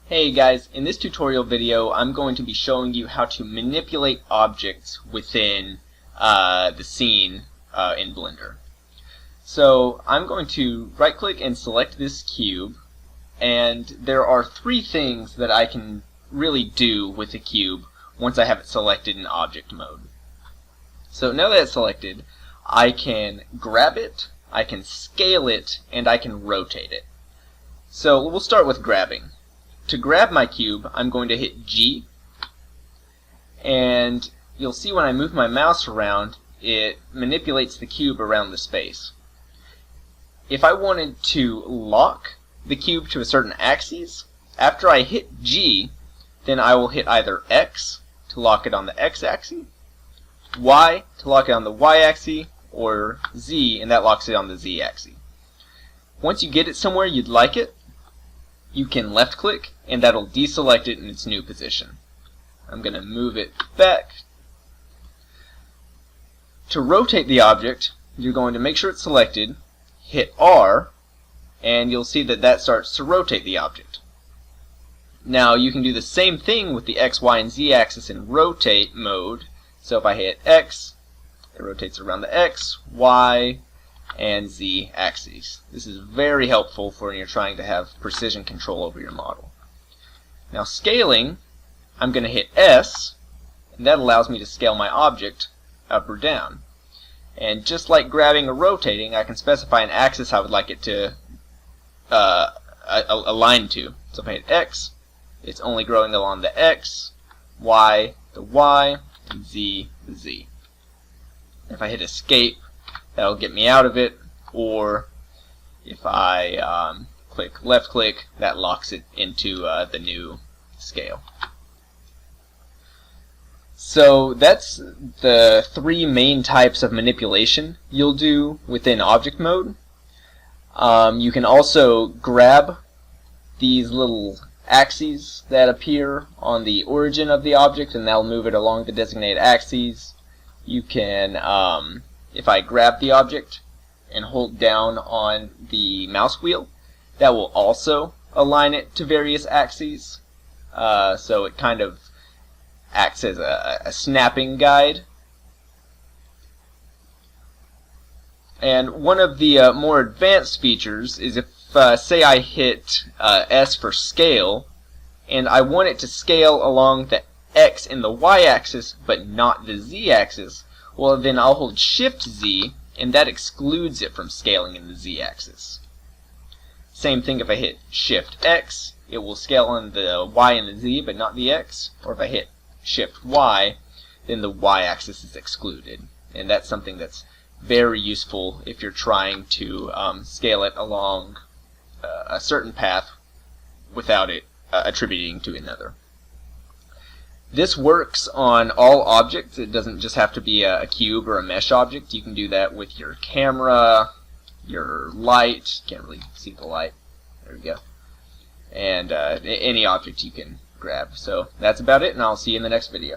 Hey guys, in this tutorial video I'm going to be showing you how to manipulate objects within the scene in Blender. So I'm going to right click and select this cube, and there are three things that I can really do with the cube once I have it selected in object mode. So now that it's selected, I can grab it, I can scale it, and I can rotate it. So we'll start with grabbing. To grab my cube, I'm going to hit G, and you'll see when I move my mouse around, it manipulates the cube around the space. If I wanted to lock the cube to a certain axis, after I hit G, then I will hit either X to lock it on the X axis, Y to lock it on the Y axis, or Z, and that locks it on the Z axis. Once you get it somewhere you'd like it, you can left click and that'll deselect it in its new position. I'm going to move it back. To rotate the object, you're going to make sure it's selected, hit R, and you'll see that that starts to rotate the object. Now you can do the same thing with the X, Y, and Z axis in rotate mode. So if I hit X, it rotates around the X, Y, and Z axes. This is very helpful for when you're trying to have precision control over your model. Now scaling, I'm going to hit S, and that allows me to scale my object up or down. And just like grabbing or rotating, I can specify an axis I would like it to align to. So if I hit X, it's only growing along the X, Y, the Y, and Z, the Z. If I hit escape, that'll get me out of it, or if I click left click, that locks it into the new scale. So that's the three main types of manipulation you'll do within object mode. You can also grab these little axes that appear on the origin of the object, and that'll move it along the designated axes. You can if I grab the object and hold down on the mouse wheel, that will also align it to various axes. So it kind of acts as a snapping guide. And one of the more advanced features is if, say I hit S for scale, and I want it to scale along the X and the Y axis, but not the Z axis, well, then I'll hold Shift Z, and that excludes it from scaling in the Z axis. Same thing if I hit Shift X, it will scale on the Y and the Z, but not the X. Or if I hit Shift Y, then the Y axis is excluded. And that's something that's very useful if you're trying to scale it along a certain path without it attributing to another. This works on all objects. It doesn't just have to be a cube or a mesh object. You can do that with your camera, your light. Can't really see the light. There we go. And any object you can grab. So that's about it, and I'll see you in the next video.